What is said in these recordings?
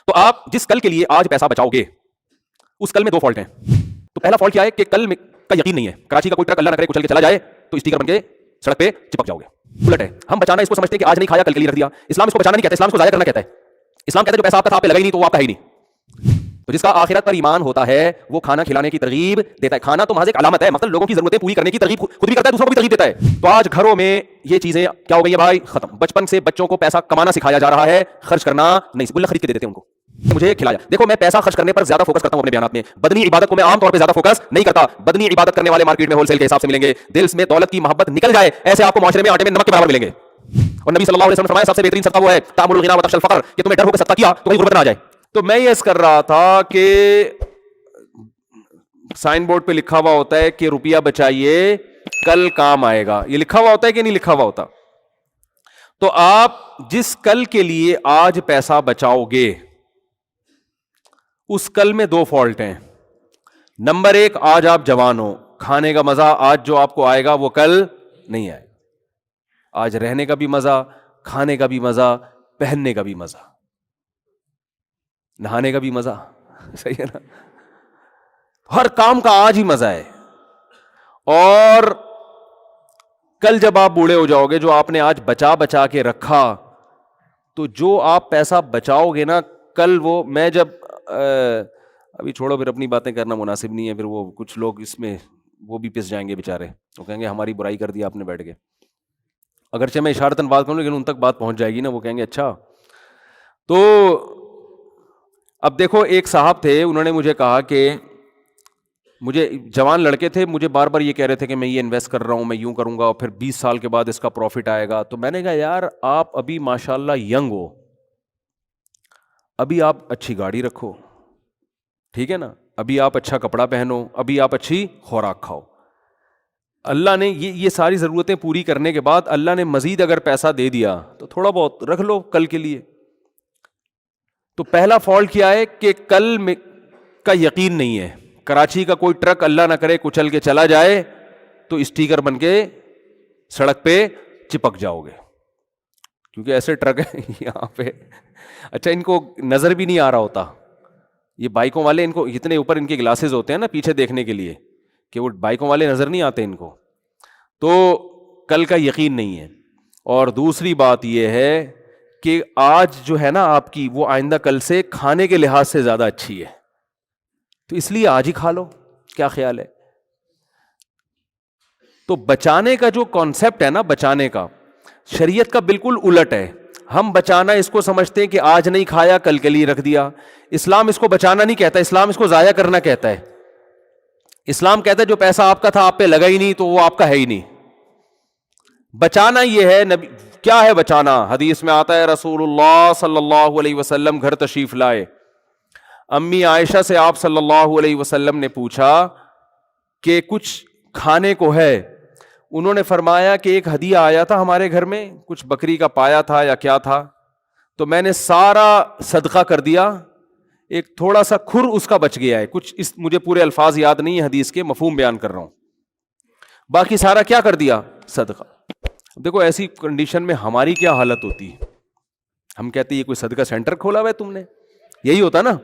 تو آپ جس کل کے لیے آج پیسہ بچاؤ گے اس کل میں دو فالٹ ہیں. تو پہلا فالٹ کیا ہے کہ کل کا یقین نہیں ہے. کراچی کا کوئی ٹرک اللہ نہ کرے کچل کے چلا جائے تو اسٹیکر بن کے سڑک پہ چپک جاؤ گے. الٹ ہے, ہم بچانا اس کو سمجھتے ہیں کہ آج نہیں کھایا کل کے لیے رکھ دیا. اسلام اس کو بچانا نہیں کہتا, اسلام اس کو ضائع کرنا کہتا ہے. اسلام کہتا ہے جو پیسہ آپ کا تھا آپ پہ لگا ہی نہیں تو وہ آپ کا ہے ہی نہیں. تو جس کا آخرت پر ایمان ہوتا ہے وہ کھانا کھلانے کی ترغیب دیتا ہے. کھانا تو محض ایک علامت ہے, مطلب لوگوں کی ضرورتیں پوری کرنے کی ترغیب خود بھی کرتا ہے, دوسروں کو بھی ترغیب دیتا ہے. تو آج گھروں میں یہ چیزیں کیا ہو گئی ہیں بھائی, ختم. بچپن سے بچوں کو پیسہ کمانا سکھایا جا رہا ہے, خرچ کرنا نہیں. گلا خرید کے دے دیتے ہیں ان کو, مجھے کھلایا. دیکھو میں پیسہ خرچ کرنے پر زیادہ فوکس کرتا ہوں اپنے بیانات میں, بدنی عبادت کو میں عام طور پہ زیادہ فوکس نہیں کرتا. بدنی عبادت کرنے والے مارکیٹ میں ہول سیل کے حساب سے ملیں گے. دل میں دولت کی محبت نکل جائے ایسے آپ کو معاشرے میں آٹے میں نمک کے برابر ملیں گے. اور نبی صلی اللہ علیہ وسلم نے فرمایا سب سے بہترین صدقہ وہ ہے تامل الغنا وتخشى الفقر, کہ تمہیں ڈر ہو کہ صدقہ کیا تو کہیں غربت نہ آ جائے. تو میں یہ عرض کر رہا تھا کہ سائن بورڈ پہ لکھا ہوا ہوتا ہے کہ روپیہ بچائیے کل کام آئے گا. یہ لکھا ہوا ہوتا ہے کہ نہیں لکھا ہوا ہوتا؟ تو آپ جس کل کے لیے آج پیسہ بچاؤ گے اس کل میں دو فالٹ ہیں. نمبر ایک, آج آپ جوان ہو, کھانے کا مزہ آج جو آپ کو آئے گا وہ کل نہیں آئے. آج رہنے کا بھی مزہ, کھانے کا بھی مزہ, پہننے کا بھی مزہ, نہانے کا بھی مزہ, صحیح ہے نا, ہر کام کا آج ہی مزہ ہے. اور کل جب آپ بوڑھے ہو جاؤ گے, جو آپ نے آج بچا بچا کے رکھا, تو جو آپ پیسہ بچاؤ گے نا کل, وہ میں جب ابھی چھوڑو, پھر اپنی باتیں کرنا مناسب نہیں ہے. پھر وہ کچھ لوگ اس میں وہ بھی پس جائیں گے بیچارے, وہ کہیں گے ہماری برائی کر دی آپ نے بیٹھ کے. اگرچہ میں اشارتاً بات کروں لیکن ان تک بات پہنچ جائے گی نا, وہ کہیں گے اچھا. تو اب دیکھو ایک صاحب تھے, انہوں نے مجھے کہا کہ مجھے جوان لڑکے تھے, مجھے بار بار یہ کہہ رہے تھے کہ میں یہ انویسٹ کر رہا ہوں, میں یوں کروں گا اور پھر 20 سال کے بعد اس کا پروفٹ آئے گا. تو میں نے کہا یار آپ ابھی ماشاءاللہ ینگ ہو, ابھی آپ اچھی گاڑی رکھو, ٹھیک ہے نا, ابھی آپ اچھا کپڑا پہنو, ابھی آپ اچھی خوراک کھاؤ. اللہ نے یہ ساری ضرورتیں پوری کرنے کے بعد اللہ نے مزید اگر پیسہ دے دیا تو تھوڑا بہت رکھ لو کل کے لیے. تو پہلا فالٹ کیا ہے کہ کل کا یقین نہیں ہے. کراچی کا کوئی ٹرک اللہ نہ کرے کچل کے چلا جائے تو اسٹیکر بن کے سڑک پہ چپک جاؤ گے, کیونکہ ایسے ٹرک ہیں یہاں پہ. اچھا ان کو نظر بھی نہیں آ رہا ہوتا, یہ بائکوں والے, ان کو اتنے اوپر ان کے گلاسز ہوتے ہیں نا پیچھے دیکھنے کے لیے, کہ وہ بائکوں والے نظر نہیں آتے ان کو. تو کل کا یقین نہیں ہے. اور دوسری بات یہ ہے کہ آج جو ہے نا آپ کی, وہ آئندہ کل سے کھانے کے لحاظ سے زیادہ اچھی ہے, تو اس لیے آج ہی کھا لو. کیا خیال ہے؟ تو بچانے کا جو کانسیپٹ ہے نا, بچانے کا, شریعت کا بالکل الٹ ہے. ہم بچانا اس کو سمجھتے ہیں کہ آج نہیں کھایا کل کے لیے رکھ دیا. اسلام اس کو بچانا نہیں کہتا, اسلام اس کو ضائع کرنا کہتا ہے. اسلام کہتا ہے جو پیسہ آپ کا تھا آپ پہ لگا ہی نہیں تو وہ آپ کا ہے ہی نہیں. بچانا یہ ہے, نبی کیا ہے بچانا؟ حدیث میں آتا ہے رسول اللہ صلی اللہ علیہ وسلم گھر تشریف لائے, امی عائشہ سے آپ صلی اللہ علیہ وسلم نے پوچھا کہ کچھ کھانے کو ہے؟ انہوں نے فرمایا کہ ایک ہدیہ آیا تھا ہمارے گھر میں, کچھ بکری کا پایا تھا یا کیا تھا, تو میں نے سارا صدقہ کر دیا, ایک تھوڑا سا کھر اس کا بچ گیا ہے. کچھ اس مجھے پورے الفاظ یاد نہیں ہے حدیث کے, مفہوم بیان کر رہا ہوں, باقی سارا کیا کر دیا؟ صدقہ. دیکھو ایسی کنڈیشن میں ہماری کیا حالت ہوتی ہے, ہم کہتے ہیں یہ کوئی صدقہ سینٹر کھولا ہوا ہے تم نے, یہی ہوتا نا.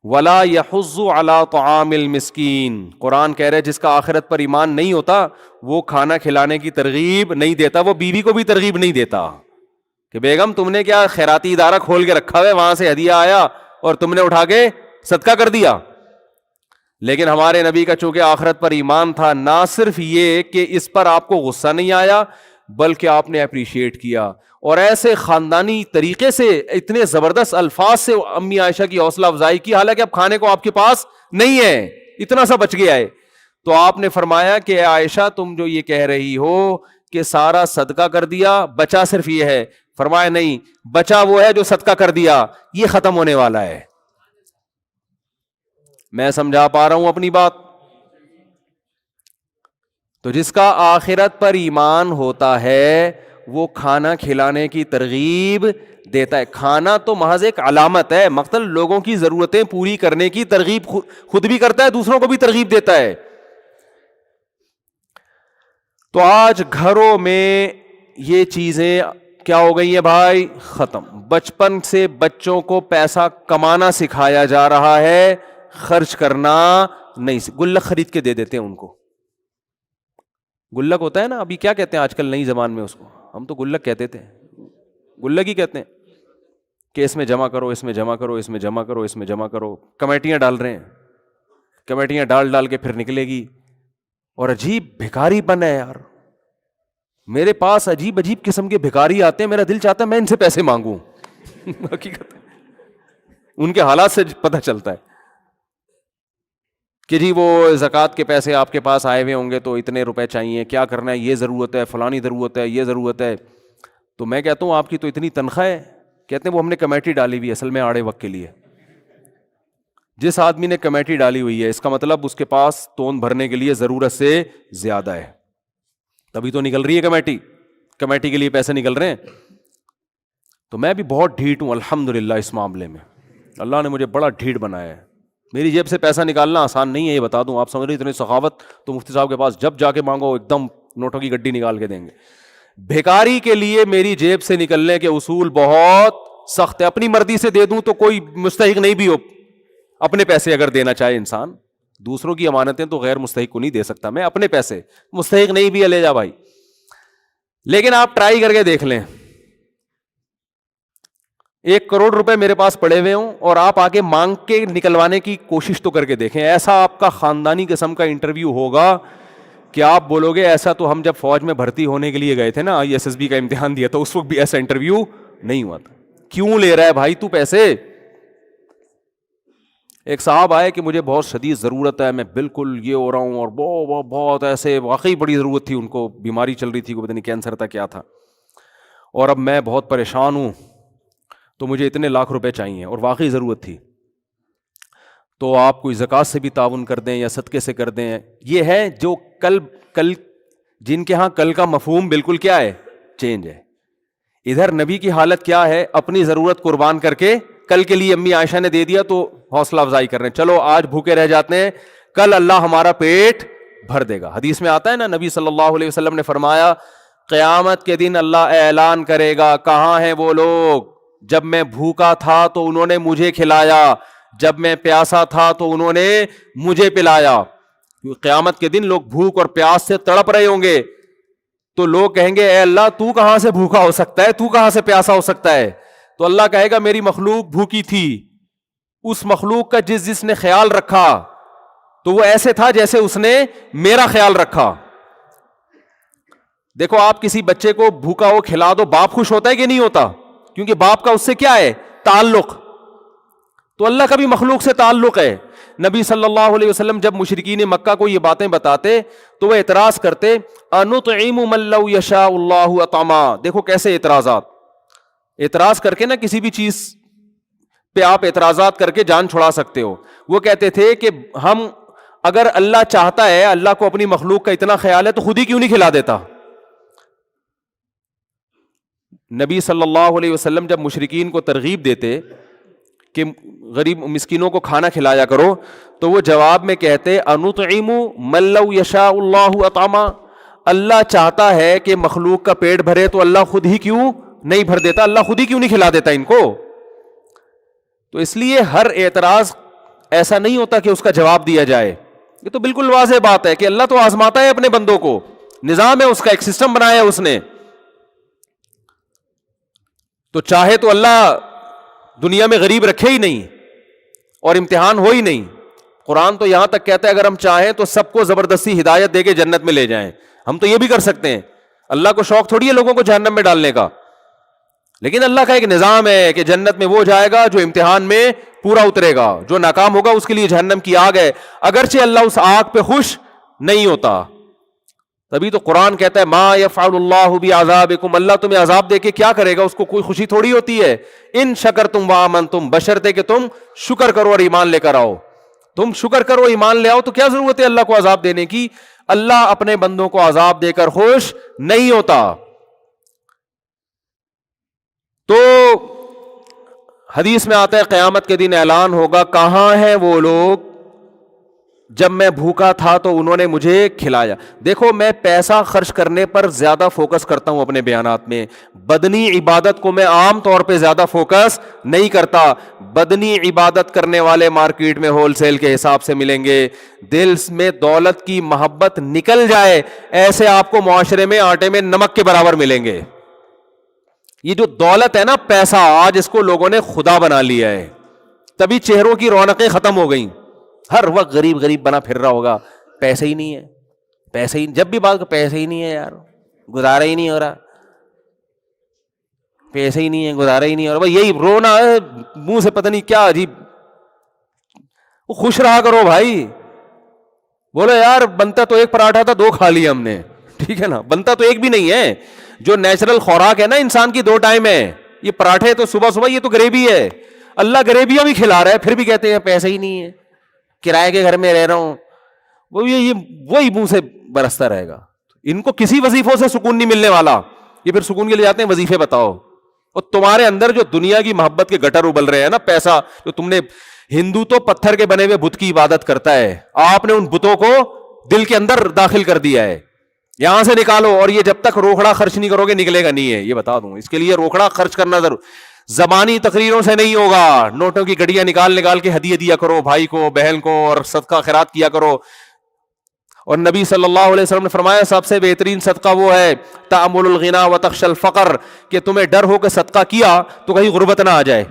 وَلَا يَحُضُّ عَلَىٰ طَعَامِ الْمِسْكِينِ, قرآن کہہ رہے جس کا آخرت پر ایمان نہیں ہوتا وہ کھانا کھلانے کی ترغیب نہیں دیتا, وہ بیوی کو بھی ترغیب نہیں دیتا کہ بیگم تم نے کیا خیراتی ادارہ کھول کے رکھا ہے, وہاں سے ہدیہ آیا اور تم نے اٹھا کے صدقہ کر دیا. لیکن ہمارے نبی کا چونکہ آخرت پر ایمان تھا, نہ صرف یہ کہ اس پر آپ کو غصہ نہیں آیا بلکہ آپ نے اپریشیٹ کیا, اور ایسے خاندانی طریقے سے اتنے زبردست الفاظ سے امی عائشہ کی حوصلہ افزائی کی, حالانکہ اب کھانے کو آپ کے پاس نہیں ہے, اتنا سا بچ گیا ہے. تو آپ نے فرمایا کہ عائشہ تم جو یہ کہہ رہی ہو کہ سارا صدقہ کر دیا, بچا صرف یہ ہے. فرمایا نہیں, بچا وہ ہے جو صدقہ کر دیا, یہ ختم ہونے والا ہے. میں سمجھا پا رہا ہوں اپنی بات؟ تو جس کا آخرت پر ایمان ہوتا ہے وہ کھانا کھلانے کی ترغیب دیتا ہے. کھانا تو محض ایک علامت ہے, مقصد لوگوں کی ضرورتیں پوری کرنے کی ترغیب خود بھی کرتا ہے, دوسروں کو بھی ترغیب دیتا ہے. تو آج گھروں میں یہ چیزیں کیا ہو گئی ہیں بھائی؟ ختم. بچپن سے بچوں کو پیسہ کمانا سکھایا جا رہا ہے, خرچ کرنا نہیں. گلک خرید کے دے دیتے ہیں ان کو. گلک ہوتا ہے نا, ابھی کیا کہتے ہیں آج کل نئی زبان میں اس کو, ہم تو گلک کہتے تھے, گلک ہی کہتے ہیں, کہ اس میں جمع کرو, اس میں جمع کرو, اس میں جمع کرو, اس میں جمع کرو. کمیٹیاں ڈال رہے ہیں, کمیٹیاں ڈال ڈال کے پھر نکلے گی. اور عجیب بھکاری بن ہے یار. میرے پاس عجیب عجیب قسم کے بھکاری آتے ہیں, میرا دل چاہتا ہے میں ان سے پیسے مانگوں. حقیقت ان کے حالات سے پتہ چلتا ہے کہ جی وہ زکوٰۃ کے پیسے آپ کے پاس آئے ہوئے ہوں گے تو اتنے روپے چاہیے, کیا کرنا ہے, یہ ضرورت ہے, فلانی ضرورت ہے, یہ ضرورت ہے. تو میں کہتا ہوں آپ کی تو اتنی تنخواہ ہے. کہتے ہیں وہ ہم نے کمیٹی ڈالی ہوئی ہے اصل میں آڑے وقت کے لیے. جس آدمی نے کمیٹی ڈالی ہوئی ہے اس کا مطلب اس کے پاس تون بھرنے کے لیے ضرورت سے زیادہ ہے, تبھی تو نکل رہی ہے کمیٹی. کمیٹی کے لیے پیسے نکل رہے ہیں. تو میں بھی بہت ڈھیٹ ہوں الحمدللہ اس معاملے میں. اللہ نے مجھے بڑا ڈھیٹ بنایا ہے. میری جیب سے پیسہ نکالنا آسان نہیں ہے, یہ بتا دوں. آپ سمجھ رہے اتنی سخاوت تو مفتی صاحب کے پاس جب جا کے مانگو ایک دم نوٹوں کی گڈی نکال کے دیں گے. بھیکاری کے لیے میری جیب سے نکلنے کے اصول بہت سخت ہے. اپنی مرضی سے دے دوں تو کوئی مستحق نہیں بھی ہو, اپنے پیسے اگر دینا چاہے انسان, دوسروں کی امانتیں تو غیر مستحق کو نہیں دے سکتا میں, اپنے پیسے مستحق نہیں بھی ہے لے جا بھائی. لیکن آپ ٹرائی کر کے دیکھ لیں, 1 کروڑ روپے میرے پاس پڑے ہوئے ہوں اور آپ آگے مانگ کے نکلوانے کی کوشش تو کر کے دیکھیں. ایسا آپ کا خاندانی قسم کا انٹرویو ہوگا کہ آپ بولو گے ایسا تو ہم جب فوج میں بھرتی ہونے کے لیے گئے تھے نا, ISSB کا امتحان دیا تھا, اس وقت بھی ایسا انٹرویو نہیں ہوا تھا. کیوں لے رہا ہے بھائی تو پیسے؟ ایک صاحب آئے کہ مجھے بہت شدید ضرورت ہے, میں بالکل یہ ہو رہا ہوں, اور بہت ایسے واقعی بڑی ضرورت تھی ان کو, بیماری چل رہی تھی, کو پتہ نہیں کینسر تھا کیا تھا, اور اب میں بہت پریشان ہوں تو مجھے اتنے لاکھ روپے چاہیے, اور واقعی ضرورت تھی. تو آپ کوئی زکوٰۃ سے بھی تعاون کر دیں یا صدقے سے کر دیں. یہ ہے جو کل جن کے ہاں کل کا مفہوم بالکل کیا ہے, چینج ہے. ادھر نبی کی حالت کیا ہے, اپنی ضرورت قربان کر کے کل کے لیے امی عائشہ نے دے دیا تو حوصلہ افزائی کر رہے ہیں, چلو آج بھوکے رہ جاتے ہیں, کل اللہ ہمارا پیٹ بھر دے گا. حدیث میں آتا ہے نا, نبی صلی اللہ علیہ وسلم نے فرمایا قیامت کے دن اللہ اعلان کرے گا, کہاں ہیں وہ لوگ جب میں بھوکا تھا تو انہوں نے مجھے کھلایا, جب میں پیاسا تھا تو انہوں نے مجھے پلایا. قیامت کے دن لوگ بھوک اور پیاس سے تڑپ رہے ہوں گے تو لوگ کہیں گے اے اللہ تو کہاں سے بھوکا ہو سکتا ہے, تو کہاں سے پیاسا ہو سکتا ہے؟ تو اللہ کہے گا میری مخلوق بھوکی تھی, اس مخلوق کا جس نے خیال رکھا تو وہ ایسے تھا جیسے اس نے میرا خیال رکھا. دیکھو آپ کسی بچے کو بھوکا ہو کھلا دو, باپ خوش ہوتا ہے کہ نہیں ہوتا؟ کیونکہ باپ کا اس سے کیا ہے, تعلق. تو اللہ کا بھی مخلوق سے تعلق ہے. نبی صلی اللہ علیہ وسلم جب مشرکین مکہ کو یہ باتیں بتاتے تو وہ اعتراض کرتے, انطعم من لو یشاء اللہ اطعما. دیکھو کیسے اعتراض کر کے نا کسی بھی چیز پہ آپ اعتراضات کر کے جان چھڑا سکتے ہو. وہ کہتے تھے کہ ہم اگر اللہ چاہتا ہے, اللہ کو اپنی مخلوق کا اتنا خیال ہے تو خود ہی کیوں نہیں کھلا دیتا. نبی صلی اللہ علیہ وسلم جب مشرکین کو ترغیب دیتے کہ غریب مسکینوں کو کھانا کھلایا کرو تو وہ جواب میں کہتے انطعم من لو یشاء اللہ اطعما. اللہ چاہتا ہے کہ مخلوق کا پیٹ بھرے تو اللہ خود ہی کیوں نہیں بھر دیتا, اللہ خود ہی کیوں نہیں کھلا دیتا ان کو. تو اس لیے ہر اعتراض ایسا نہیں ہوتا کہ اس کا جواب دیا جائے. یہ تو بالکل واضح بات ہے کہ اللہ تو آزماتا ہے اپنے بندوں کو, نظام ہے اس کا, ایک سسٹم بنایا ہے اس نے. تو چاہے تو اللہ دنیا میں غریب رکھے ہی نہیں اور امتحان ہو ہی نہیں. قرآن تو یہاں تک کہتا ہے اگر ہم چاہیں تو سب کو زبردستی ہدایت دے کے جنت میں لے جائیں. ہم تو یہ بھی کر سکتے ہیں, اللہ کو شوق تھوڑی ہے لوگوں کو جہنم میں ڈالنے کا. لیکن اللہ کا ایک نظام ہے کہ جنت میں وہ جائے گا جو امتحان میں پورا اترے گا, جو ناکام ہوگا اس کے لیے جہنم کی آگ ہے, اگرچہ اللہ اس آگ پہ خوش نہیں ہوتا. تبھی تو قرآن کہتا ہے ما یفعل اللہ بعذابکم, اللہ تمہیں عذاب دے کے کیا کرے گا, اس کو کوئی خوشی تھوڑی ہوتی ہے. ان شکرتم وآمنتم, بشرطے کہ تم شکر کرو اور ایمان لے کر آؤ. تم شکر کرو ایمان لے آؤ تو کیا ضرورت ہے اللہ کو عذاب دینے کی. اللہ اپنے بندوں کو عذاب دے کر خوش نہیں ہوتا. تو حدیث میں آتا ہے قیامت کے دن اعلان ہوگا, کہاں ہیں وہ لوگ جب میں بھوکا تھا تو انہوں نے مجھے کھلایا. دیکھو میں پیسہ خرچ کرنے پر زیادہ فوکس کرتا ہوں اپنے بیانات میں, بدنی عبادت کو میں عام طور پہ زیادہ فوکس نہیں کرتا. بدنی عبادت کرنے والے مارکیٹ میں ہول سیل کے حساب سے ملیں گے. دل میں دولت کی محبت نکل جائے ایسے آپ کو معاشرے میں آٹے میں نمک کے برابر ملیں گے. یہ جو دولت ہے نا, پیسہ, آج اس کو لوگوں نے خدا بنا لیا ہے, تبھی چہروں کی رونقیں ختم ہو گئیں. ہر وقت غریب غریب بنا پھر رہا ہوگا, پیسے ہی نہیں ہے, پیسے ہی, جب بھی بات پیسے ہی نہیں ہے یار, گزارا ہی نہیں ہو رہا, پیسے ہی نہیں ہے, گزارا ہی نہیں ہو رہا. بھائی یہی رونا ہے منہ سے, پتہ نہیں کیا عجیب. خوش رہا کرو بھائی, بولو یار بنتا تو ایک پراٹھا تھا, 2 کھا لیا ہم نے, ٹھیک ہے نا, بنتا تو ایک بھی نہیں ہے. جو نیچرل خوراک ہے نا انسان کی 2 ٹائم ہے, یہ پراٹھے تو صبح صبح, یہ تو گریوی ہے. اللہ گریویاں بھی کھلا رہا ہے, پھر بھی کہتے ہیں پیسے ہی نہیں ہے, کرائے کے گھر میں رہ رہا ہوں. وہی منہ سے برستا رہے گا. ان کو کسی وظیفوں سے سکون نہیں ملنے والا, یہ پھر سکون کے لیے جاتے ہیں وظیفے بتاؤ. اور تمہارے اندر جو دنیا کی محبت کے گٹر ابل رہے ہیں نا, پیسہ, جو تم نے, ہندو تو پتھر کے بنے ہوئے بت کی عبادت کرتا ہے, آپ نے ان بتوں کو دل کے اندر داخل کر دیا ہے. یہاں سے نکالو, اور یہ جب تک روکڑا خرچ نہیں کرو گے نکلے گا نہیں ہے, یہ بتا دوں. اس کے لیے روکڑا خرچ کرنا ضرور, زبانی تقریروں سے نہیں ہوگا. نوٹوں کی گڑیاں نکال کے ہدیہ دیا کرو بھائی کو, بہن کو, اور صدقہ خیرات کیا کرو. اور نبی صلی اللہ علیہ وسلم نے فرمایا سب سے بہترین صدقہ وہ ہے تأمل الغنا وتخشى الفقر, کہ تمہیں ڈر ہو کہ صدقہ کیا تو کہیں غربت نہ آ جائے,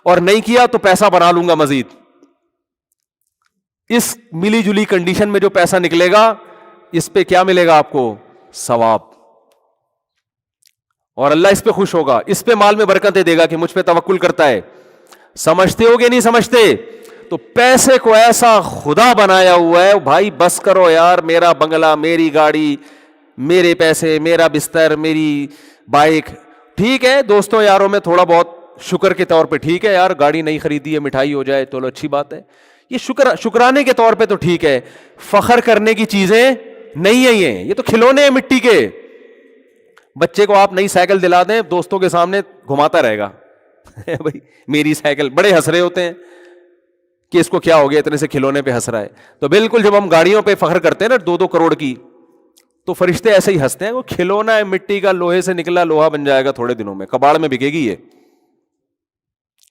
اور نہیں کیا تو پیسہ بنا لوں گا مزید. اس ملی جلی کنڈیشن میں جو پیسہ نکلے گا, اس پہ کیا ملے گا آپ کو؟ ثواب. اور اللہ اس پہ خوش ہوگا, اس پہ مال میں برکتیں دے گا کہ مجھ پہ توکل کرتا ہے. سمجھتے ہو کہ نہیں سمجھتے؟ تو پیسے کو ایسا خدا بنایا ہوا ہے بھائی, بس کرو یار, میرا بنگلہ, میری گاڑی, میرے پیسے, میرا بستر, میری بائک, ٹھیک ہے دوستوں یاروں میں تھوڑا بہت شکر کے طور پہ ٹھیک ہے یار, گاڑی نہیں خریدی ہے, مٹھائی ہو جائے تو اچھی بات ہے, یہ شکرانے کے طور پہ تو ٹھیک ہے. فخر کرنے کی چیزیں نہیں ہے یہ تو کھلونے ہیں مٹی کے. بچے کو آپ نئی سائیکل دلا دیں, دوستوں کے سامنے گھماتا رہے گا بھائی میری سائیکل, بڑے ہنس رہے ہوتے ہیں کہ اس کو کیا ہو گیا, اتنے سے کھلونے پہ ہنس رہا ہے. تو بالکل جب ہم گاڑیوں پہ فخر کرتے ہیں نا 2-2 کروڑ کی, تو فرشتے ایسے ہی ہنستے ہیں, وہ کھلونا ہے مٹی کا, لوہے سے نکلا لوہا بن جائے گا تھوڑے دنوں میں, کباڑ میں بکے گی. یہ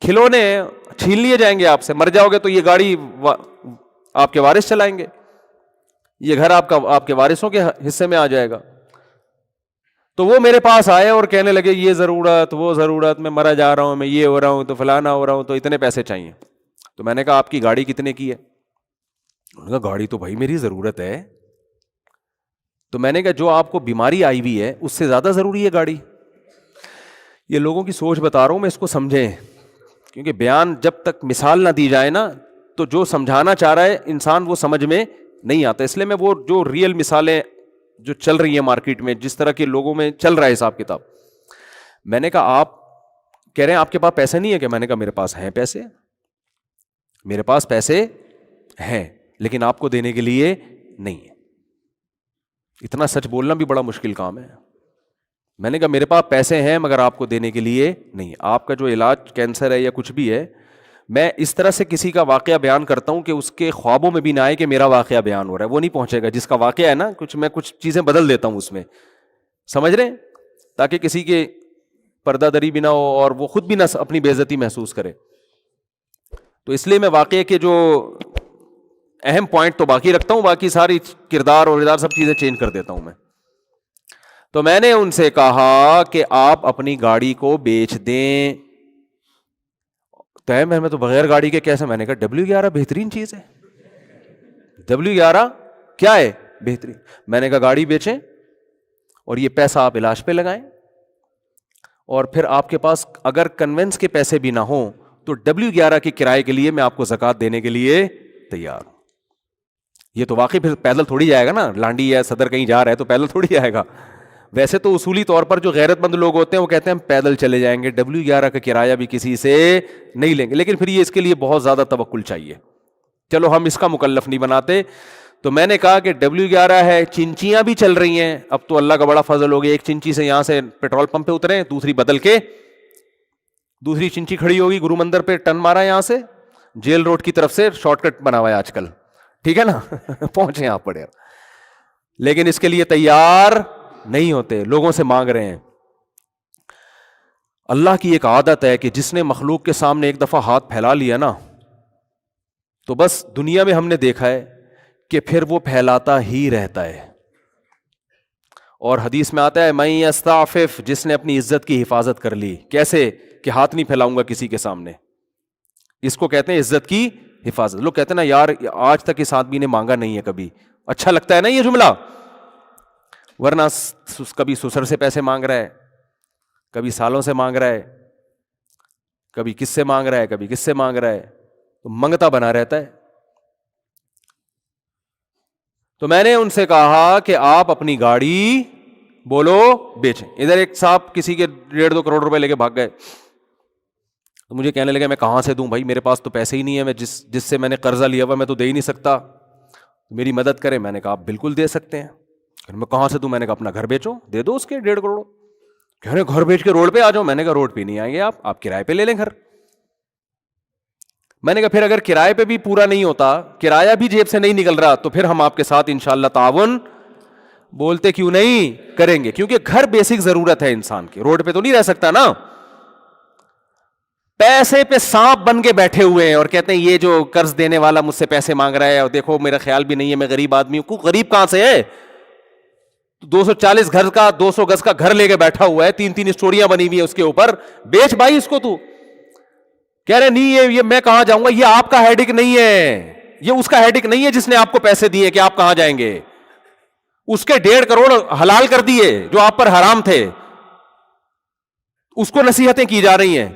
کھلونے چھین لیے جائیں گے آپ سے, مر جاؤ گے تو یہ گاڑی آپ کے وارث چلائیں گے, یہ گھر آپ کے وارثوں کے حصے میں آ جائے گا. تو وہ میرے پاس آئے اور کہنے لگے یہ ضرورت, وہ ضرورت, میں مرا جا رہا ہوں, میں یہ ہو رہا ہوں, تو فلانا ہو رہا ہوں, تو اتنے پیسے چاہیے. تو میں نے کہا آپ کی گاڑی کتنے کی ہے؟ انہوں نے کہا گاڑی تو بھائی میری ضرورت ہے. تو میں نے کہا جو آپ کو بیماری آئی ہوئی ہے اس سے زیادہ ضروری ہے گاڑی. یہ لوگوں کی سوچ بتا رہا ہوں میں, اس کو سمجھیں, کیونکہ بیان جب تک مثال نہ دی جائے نا تو جو سمجھانا چاہ رہا ہے انسان وہ سمجھ میں نہیں آتا. اس لیے میں وہ جو ریئل مثالیں جو چل رہی ہیں مارکیٹ میں, جس طرح کے لوگوں میں چل رہا ہے حساب کتاب, میں نے کہا آپ کہہ رہے ہیں آپ کے پاس پیسے نہیں ہے کہ, میں نے کہا میرے پاس ہیں پیسے, میرے پاس پیسے ہیں, لیکن آپ کو دینے کے لیے نہیں ہے. اتنا سچ بولنا بھی بڑا مشکل کام ہے. میں نے کہا میرے پاس پیسے ہیں مگر آپ کو دینے کے لیے نہیں. آپ کا جو علاج کینسر ہے یا کچھ بھی ہے, میں اس طرح سے کسی کا واقعہ بیان کرتا ہوں کہ اس کے خوابوں میں بھی نہ آئے کہ میرا واقعہ بیان ہو رہا ہے, وہ نہیں پہنچے گا. جس کا واقعہ ہے نا, میں کچھ چیزیں بدل دیتا ہوں اس میں, سمجھ رہے ہیں, تاکہ کسی کے پردہ دری بھی نہ ہو اور وہ خود بھی نہ اپنی بے عزتی محسوس کرے. تو اس لیے میں واقعے کے جو اہم پوائنٹ تو باقی رکھتا ہوں, باقی ساری کردار اور ادار سب چیزیں چینج کر دیتا ہوں میں. تو میں نے ان سے کہا کہ آپ اپنی گاڑی کو بیچ دیں. میں تو بغیر گاڑی کے کیسے؟ میں نے کہا W11 بہترین چیز ہے. W11 کیا ہے؟ بہترین. میں نے کہا گاڑی بیچیں اور یہ پیسہ آپ علاج پہ لگائیں, اور پھر آپ کے پاس اگر کنوینس کے پیسے بھی نہ ہوں تو W11 کے کرائے کے لیے میں آپ کو زکوٰۃ دینے کے لیے تیار ہوں. یہ تو واقعی پھر پیدل تھوڑی جائے گا نا, لانڈی یا صدر کہیں جا رہا ہے تو پیدل تھوڑی جائے گا. ویسے تو اصولی طور پر جو غیرت مند لوگ ہوتے ہیں وہ کہتے ہیں ہم پیدل چلے جائیں گے, W11 کا کرایہ بھی کسی سے نہیں لیں گے, لیکن پھر یہ اس کے لیے بہت زیادہ توکل چاہیے. چلو ہم اس کا مکلف نہیں بناتے. تو میں نے کہا کہ W11 ہے, چنچیاں بھی چل رہی ہیں, اب تو اللہ کا بڑا فضل ہو گیا, ایک چنچی سے یہاں سے پیٹرول پمپ پہ اترے, دوسری بدل کے دوسری چنچی کھڑی ہوگی گرو مندر پہ, ٹن مارا یہاں سے, جیل روڈ کی طرف سے شارٹ کٹ بنا ہوا ہے آج کل, ٹھیک ہے نا پہنچے آپ پڑے، لیکن اس کے لیے تیار نہیں ہوتے، لوگوں سے مانگ رہے ہیں۔ اللہ کی ایک عادت ہے کہ جس نے مخلوق کے سامنے ایک دفعہ ہاتھ پھیلا لیا نا، تو بس دنیا میں ہم نے دیکھا ہے کہ پھر وہ پھیلاتا ہی رہتا ہے۔ اور حدیث میں آتا ہے من یستعفف، جس نے اپنی عزت کی حفاظت کر لی۔ کیسے؟ کہ ہاتھ نہیں پھیلاؤں گا کسی کے سامنے، اس کو کہتے ہیں عزت کی حفاظت۔ لوگ کہتے ہیں نا یار آج تک اس آدمی نے مانگا نہیں ہے کبھی، اچھا لگتا ہے نا یہ جملہ، ورنہ کبھی سسر سے پیسے مانگ رہا ہے، کبھی سالوں سے مانگ رہا ہے، کبھی کس سے مانگ رہا ہے، کبھی کس سے مانگ رہا ہے، تو منگتا بنا رہتا ہے۔ تو میں نے ان سے کہا کہ آپ اپنی گاڑی بولو بیچیں۔ ادھر ایک صاحب کسی کے 1.5-2 کروڑ روپے لے کے بھاگ گئے، تو مجھے کہنے لگے میں کہاں سے دوں بھائی، میرے پاس تو پیسے ہی نہیں ہے، میں جس سے میں نے قرضہ لیا ہوا میں تو دے ہی نہیں سکتا، میری مدد کریں۔ میں نے کہا آپ بالکل دے سکتے ہیں۔ میں کہاں سے دوں؟ میں نے کہا اپنا گھر بیچو، دے دو اس کے 1.5 کروڑ۔ کہہ رہے گھر بیچ کے روڈ پہ آ جاؤ۔ میں نے کہا روڈ پہ نہیں آئیں گے آپ کرائے پہ لے لیں گھر۔ میں نے کہا پھر اگر کرائے پہ بھی پورا نہیں ہوتا، کرایہ بھی جیب سے نہیں نکل رہا، تو پھر ہم آپ کے ساتھ انشاءاللہ تعاون بولتے کیوں نہیں کریں گے، کیونکہ گھر بیسک ضرورت ہے انسان کی، روڈ پہ تو نہیں رہ سکتا نا۔ پیسے پہ سانپ بن کے بیٹھے ہوئے ہیں اور کہتے ہیں یہ جو قرض دینے والا مجھ سے پیسے مانگ رہا ہے، اور دیکھو میرا خیال بھی نہیں ہے، میں غریب آدمی ہوں۔ غریب کہاں سے ہے؟ 240 گھر کا 200 گز کا گھر لے کے بیٹھا ہوا ہے، 3 اسٹوریاں بنی ہوئی ہیں اس کے اوپر، بیچ بھائی اس کو۔ تو کہہ رہے نہیں یہ میں کہاں جاؤں گا، یہ آپ کا ہیڈک نہیں ہے، یہ اس کا ہیڈک نہیں ہے جس نے آپ کو پیسے دیے کہ آپ کہاں جائیں گے۔ اس کے 1.5 کروڑ حلال کر دیے جو آپ پر حرام تھے، اس کو نصیحتیں کی جا رہی ہیں۔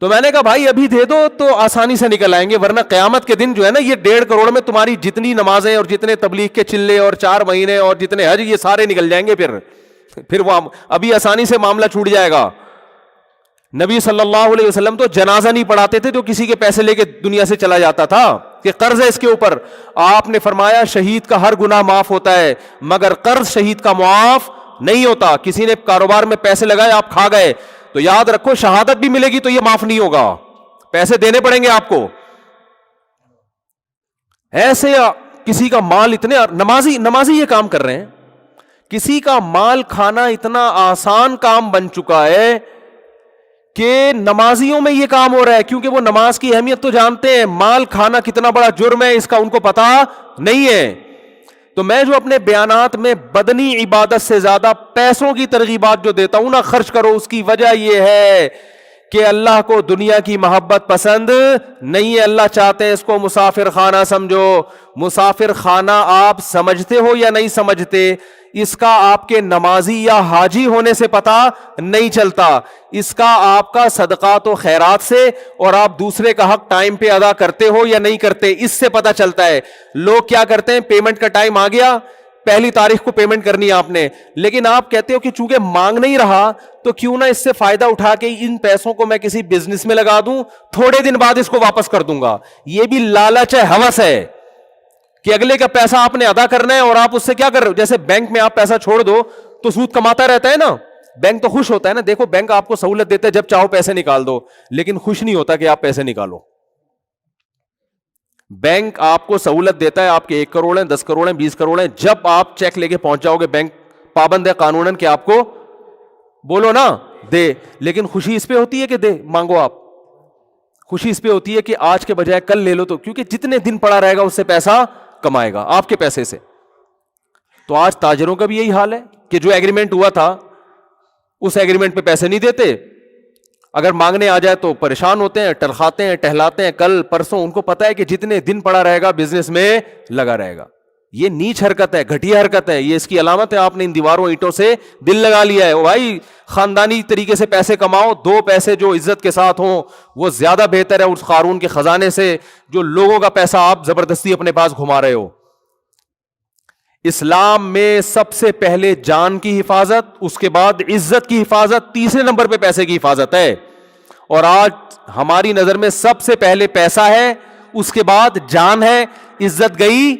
تو میں نے کہا بھائی ابھی دے دو تو آسانی سے نکل آئیں گے، ورنہ قیامت کے دن جو ہے نا یہ 1.5 کروڑ میں تمہاری جتنی نمازیں اور جتنے تبلیغ کے چلے اور 4 مہینے اور جتنے حج، یہ سارے نکل جائیں گے۔ پھر وہ ابھی آسانی سے معاملہ چھوٹ جائے گا۔ نبی صلی اللہ علیہ وسلم تو جنازہ نہیں پڑھاتے تھے جو کسی کے پیسے لے کے دنیا سے چلا جاتا تھا کہ قرض ہے اس کے اوپر۔ آپ نے فرمایا شہید کا ہر گناہ معاف ہوتا ہے مگر قرض شہید کا معاف نہیں ہوتا۔ کسی نے کاروبار میں پیسے لگائے، آپ کھا گئے، تو یاد رکھو شہادت بھی ملے گی تو یہ معاف نہیں ہوگا، پیسے دینے پڑیں گے آپ کو۔ ایسے کسی کا مال اتنے نمازی یہ کام کر رہے ہیں، کسی کا مال کھانا اتنا آسان کام بن چکا ہے کہ نمازیوں میں یہ کام ہو رہا ہے، کیونکہ وہ نماز کی اہمیت تو جانتے ہیں، مال کھانا کتنا بڑا جرم ہے اس کا ان کو پتا نہیں ہے۔ تو میں جو اپنے بیانات میں بدنی عبادت سے زیادہ پیسوں کی ترغیبات جو دیتا ہوں نا، خرچ کرو، اس کی وجہ یہ ہے کہ اللہ کو دنیا کی محبت پسند نہیں ہے۔ اللہ چاہتے ہیں اس کو مسافر خانہ سمجھو۔ مسافر خانہ آپ سمجھتے ہو یا نہیں سمجھتے، اس کا آپ کے نمازی یا حاجی ہونے سے پتا نہیں چلتا، اس کا آپ کا صدقات و خیرات سے اور آپ دوسرے کا حق ٹائم پہ ادا کرتے ہو یا نہیں کرتے، اس سے پتا چلتا ہے۔ لوگ کیا کرتے ہیں، پیمنٹ کا ٹائم آ گیا، 1 تاریخ کو پیمنٹ کرنی ہے آپ نے، لیکن آپ کہتے ہو کہ چونکہ مانگ نہیں رہا تو کیوں نہ اس سے فائدہ اٹھا کے ان پیسوں کو میں کسی بزنس میں لگا دوں، تھوڑے دن بعد اس کو واپس کر دوں گا۔ یہ بھی لالچ ہے، ہوس ہے کہ اگلے کا پیسہ آپ نے ادا کرنا ہے اور آپ اس سے کیا کر رہے ہو۔ جیسے بینک میں آپ پیسہ چھوڑ دو تو سود کماتا رہتا ہے نا، بینک تو خوش ہوتا ہے نا۔ دیکھو بینک آپ کو سہولت دیتا ہے جب چاہو پیسے نکال دو، لیکن خوش نہیں ہوتا کہ آپ پیسے نکالو۔ بینک آپ کو سہولت دیتا ہے، آپ کے 1 کروڑ ہیں، 10 کروڑ ہیں، 20 کروڑ ہیں، جب آپ چیک لے کے پہنچ جاؤ گے بینک پابند ہے قانوناً کہ آپ کو بولو نا دے، لیکن خوشی اس پہ ہوتی ہے کہ دے مانگو آپ، خوشی اس پہ ہوتی ہے کہ آج کے بجائے کل لے لو، تو کیونکہ جتنے دن پڑا رہے گا اس سے پیسہ کمائے گا آپ کے پیسے سے۔ تو آج تاجروں کا بھی یہی حال ہے کہ جو ایگریمنٹ ہوا تھا اس ایگریمنٹ پہ پیسے نہیں دیتے، اگر مانگنے آ جائے تو پریشان ہوتے ہیں، ٹرخاتے ہیں، ٹہلاتے ہیں، کل پرسوں، ان کو پتا ہے کہ جتنے دن پڑا رہے گا بزنس میں لگا رہے گا۔ یہ نیچ حرکت ہے، گھٹیا حرکت ہے، یہ اس کی علامت ہے آپ نے ان دیواروں اینٹوں سے دل لگا لیا ہے۔ بھائی خاندانی طریقے سے پیسے کماؤ، 2 پیسے جو عزت کے ساتھ ہوں وہ زیادہ بہتر ہے اس قارون کے خزانے سے جو لوگوں کا پیسہ آپ زبردستی اپنے پاس گھما رہے ہو۔ اسلام میں سب سے پہلے جان کی حفاظت، اس کے بعد عزت کی حفاظت، تیسرے نمبر پہ پیسے کی حفاظت ہے۔ اور آج ہماری نظر میں سب سے پہلے پیسہ ہے، اس کے بعد جان ہے، عزت گئی۔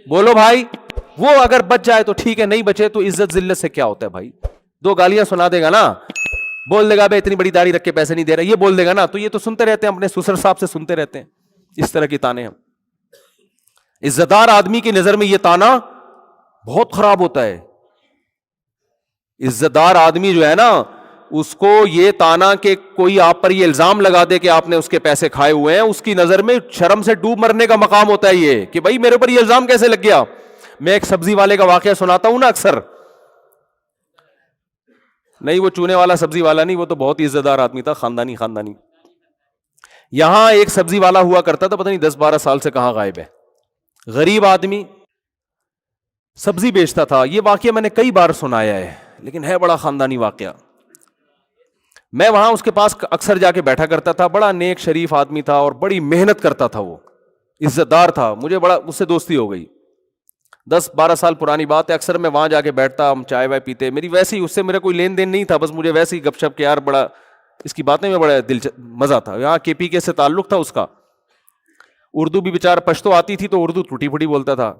بولو بھائی، وہ اگر بچ جائے تو ٹھیک ہے، نہیں بچے تو عزت ذلت سے کیا ہوتا ہے بھائی؟ 2 گالیاں سنا دے گا نا، بول دے گا بھائی اتنی بڑی داڑھی رکھ کے پیسے نہیں دے رہا، یہ بول دے گا نا، تو یہ تو سنتے رہتے ہیں، اپنے سسر صاحب سے سنتے رہتے ہیں اس طرح کی تانے ہم۔ عزت دار آدمی کی نظر میں یہ تانا بہت خراب ہوتا ہے. عزت دار آدمی جو ہے نا, اس کو یہ تانا کہ کوئی آپ پر یہ الزام لگا دے کہ آپ نے اس کے پیسے کھائے ہوئے ہیں, اس کی نظر میں شرم سے ڈوب مرنے کا مقام ہوتا ہے یہ کہ بھائی میرے اوپر یہ الزام کیسے لگ گیا. میں ایک سبزی والے کا واقعہ سناتا ہوں نا اکثر, نہیں وہ چونے والا سبزی والا نہیں, وہ تو بہت ہی عزت دار آدمی تھا, خاندانی. یہاں ایک سبزی والا ہوا کرتا تھا, پتہ نہیں 10-12 سال سے کہاں غائب ہے. غریب آدمی سبزی بیچتا تھا. یہ واقعہ میں نے کئی بار سنایا ہے لیکن ہے بڑا خاندانی واقعہ. میں وہاں اس کے پاس اکثر جا کے بیٹھا کرتا تھا. بڑا نیک شریف آدمی تھا اور بڑی محنت کرتا تھا, وہ عزت دار تھا. مجھے بڑا اس سے دوستی ہو گئی, 10-12 سال پرانی بات ہے. اکثر میں وہاں جا کے بیٹھتا, ہم چائے وائے پیتے. میری ویسی اس سے میرا کوئی لین دین نہیں تھا, بس مجھے ویسے ہی گپ شپ کے یار بڑا اس کی باتیں میں بڑا مزہ تھا. یہاں KPK سے تعلق تھا اس کا. اردو بھی بیچارہ پشتو آتی تھی تو اردو ٹوٹی پھوٹی بولتا تھا.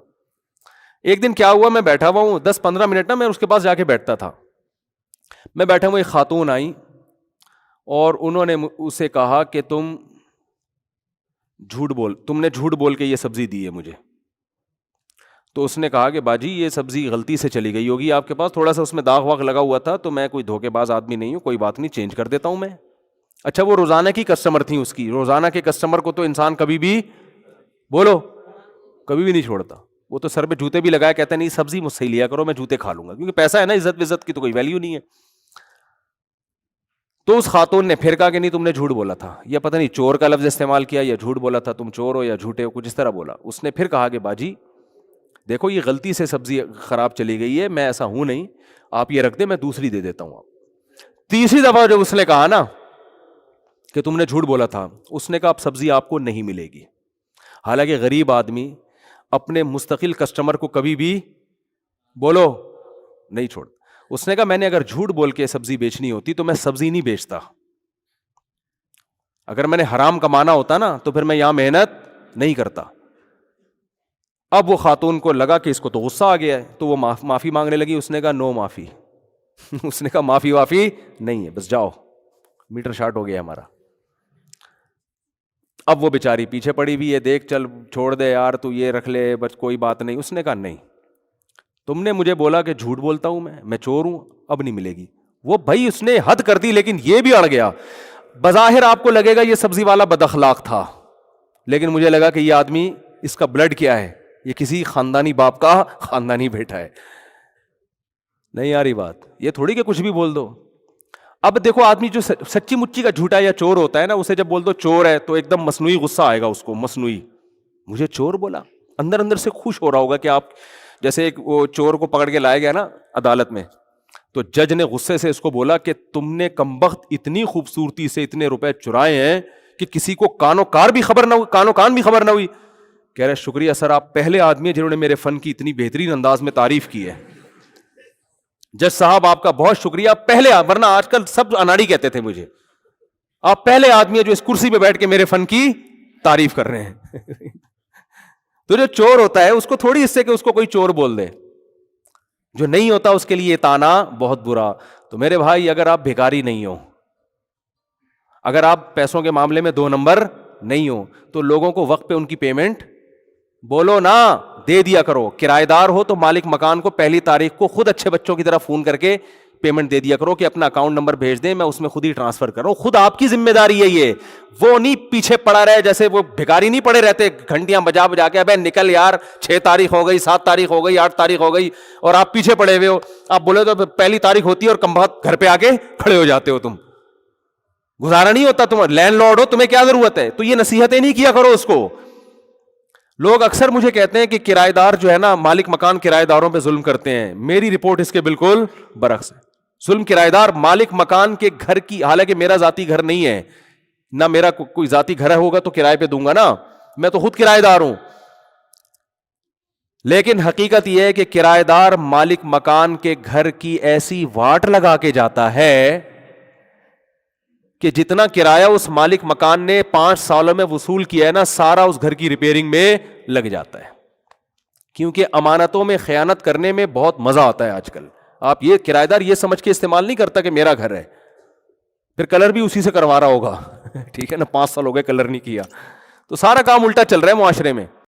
ایک دن کیا ہوا, میں بیٹھا ہوا ہوں 10-15 منٹ نا, میں اس کے پاس جا کے بیٹھتا تھا. میں بیٹھا ہوں, ایک خاتون آئی اور انہوں نے اسے کہا کہ تم نے جھوٹ بول کے یہ سبزی دی ہے مجھے. تو اس نے کہا کہ باجی یہ سبزی غلطی سے چلی گئی ہوگی آپ کے پاس, تھوڑا سا اس میں داغ واغ لگا ہوا تھا, تو میں کوئی دھوکے باز آدمی نہیں ہوں, کوئی بات نہیں, چینج کر دیتا ہوں میں. اچھا وہ روزانہ کی کسٹمر تھی اس کی. روزانہ کے کسٹمر کو تو انسان کبھی بھی نہیں چھوڑتا. وہ تو سر پہ جوتے بھی لگایا, کہتا نہیں سبزی مجھ سے ہی لیا کرو, میں جوتے کھا لوں گا, کیونکہ پیسہ ہے نا, عزت کی تو کوئی ویلیو نہیں ہے. تو اس خاتون نے پھر کہا کہ نہیں تم نے جھوٹ بولا تھا, یا پتہ نہیں چور کا لفظ استعمال کیا یا جھوٹ بولا تھا, تم چور ہو یا جھوٹے ہو, کچھ اس طرح بولا. اس نے پھر کہا کہ باجی دیکھو یہ غلطی سے سبزی خراب چلی گئی ہے, میں ایسا ہوں نہیں, آپ یہ رکھ دیں, میں دوسری دے دیتا ہوں. تیسری دفعہ جب اس نے کہا نا کہ تم نے جھوٹ بولا تھا, اس نے کہا اب سبزی آپ کو نہیں ملے گی. حالانکہ غریب آدمی اپنے مستقل کسٹمر کو کبھی بھی نہیں چھوڑ. اس نے کہا میں نے اگر جھوٹ بول کے سبزی بیچنی ہوتی تو میں سبزی نہیں بیچتا. اگر میں نے حرام کمانا ہوتا نا تو پھر میں یہاں محنت نہیں کرتا. اب وہ خاتون کو لگا کہ اس کو تو غصہ آ گیا ہے, تو وہ معافی مانگنے لگی. اس نے کہا نو معافی. اس نے کہا معافی وافی نہیں ہے, بس جاؤ, میٹر شارٹ ہو گیا ہمارا. اب وہ بیچاری پیچھے پڑی ہوئی ہے, دیکھ چل چھوڑ دے یار, تو یہ رکھ لے, بس کوئی بات نہیں. اس نے کہا نہیں, تم نے مجھے بولا کہ جھوٹ بولتا ہوں میں چور ہوں, اب نہیں ملے گی. وہ بھائی اس نے حد کر دی, لیکن یہ بھی اڑ گیا. بظاہر آپ کو لگے گا یہ سبزی والا بد اخلاق تھا, لیکن مجھے لگا کہ یہ آدمی, اس کا بلڈ کیا ہے, یہ کسی خاندانی باپ کا خاندانی بیٹا ہے. نہیں آ رہی بات, یہ تھوڑی کہ کچھ بھی بول دو. اب دیکھو آدمی جو سچی مچی کا جھوٹا یا چور ہوتا ہے نا, اسے جب بول دو چور ہے تو ایک دم مصنوعی غصہ آئے گا اس کو, مصنوعی, مجھے چور بولا. اندر سے خوش ہو رہا ہوگا کہ آپ جیسے ایک وہ چور کو پکڑ کے لایا گیا نا عدالت میں, تو جج نے غصے سے اس کو بولا کہ تم نے کمبخت اتنی خوبصورتی سے اتنے روپے چرائے ہیں کہ کسی کو کان و کان بھی خبر نہ ہوئی. کہہ رہے شکریہ سر, آپ پہلے آدمی ہیں جنہوں نے میرے فن کی اتنی بہترین انداز میں تعریف کی ہے. جج صاحب آپ کا بہت شکریہ, پہلے, ورنہ آج کل سب اناڑی کہتے تھے مجھے, آپ پہلے آدمی ہیں جو اس کرسی پہ بیٹھ کے میرے فن کی تعریف کر رہے ہیں. تو جو چور ہوتا ہے اس کو تھوڑی اس سے کہ اس کو کوئی چور بول دے, جو نہیں ہوتا اس کے لیے یہ تانا بہت برا. تو میرے بھائی اگر آپ بھیکاری نہیں ہو, اگر آپ پیسوں کے معاملے میں 2 نمبر نہیں ہو, تو لوگوں کو وقت پہ ان کی پیمنٹ دے دیا کرو. کرایہ دار ہو تو مالک مکان کو پہلی تاریخ کو خود اچھے بچوں کی طرح فون کر کے پیمنٹ دے دیا کرو کہ اپنا اکاؤنٹ نمبر بھیج دیں, میں اس میں خود ہی ٹرانسفر کروں. خود آپ کی ذمہ داری ہے یہ, وہ نہیں پیچھے پڑا رہے, جیسے وہ بھکاری نہیں پڑے رہتے گھنٹیاں بجا کے, ابے نکل یار, 6 تاریخ ہو گئی, 7 تاریخ ہو گئی, 8 تاریخ ہو گئی, اور آپ پیچھے پڑے ہوئے ہو. آپ بولے تو پہلی تاریخ ہوتی ہے اور کم بخت گھر پہ آ کے کھڑے ہو جاتے ہو. تم گزارا نہیں ہوتا, تم لینڈ لارڈ ہو, تمہیں کیا ضرورت ہے. تو یہ نصیحتیں نہیں کیا کرو اس کو. لوگ اکثر مجھے کہتے ہیں کہ کرایہ دار جو ہے نا, مالک مکان کرایہ داروں پہ ظلم کرتے ہیں. میری رپورٹ اس کے بالکل برعکس ہے. ظلم کرایہ دار مالک مکان کے گھر کی, حالانکہ میرا ذاتی گھر نہیں ہے, نہ میرا کوئی ذاتی گھر ہوگا تو کرائے پہ دوں گا نا, میں تو خود کرایہ دار ہوں. لیکن حقیقت یہ ہے کہ کرایہ دار مالک مکان کے گھر کی ایسی واٹ لگا کے جاتا ہے کہ جتنا کرایہ اس مالک مکان نے 5 سالوں میں وصول کیا ہے نا, سارا اس گھر کی ریپیئرنگ میں لگ جاتا ہے. کیونکہ امانتوں میں خیانت کرنے میں بہت مزہ آتا ہے آج کل. آپ یہ کرایہ دار یہ سمجھ کے استعمال نہیں کرتا کہ میرا گھر ہے, پھر کلر بھی اسی سے کروا رہا ہوگا. ٹھیک ہے نا, 5 سال ہو گئے کلر نہیں کیا, تو سارا کام الٹا چل رہا ہے معاشرے میں.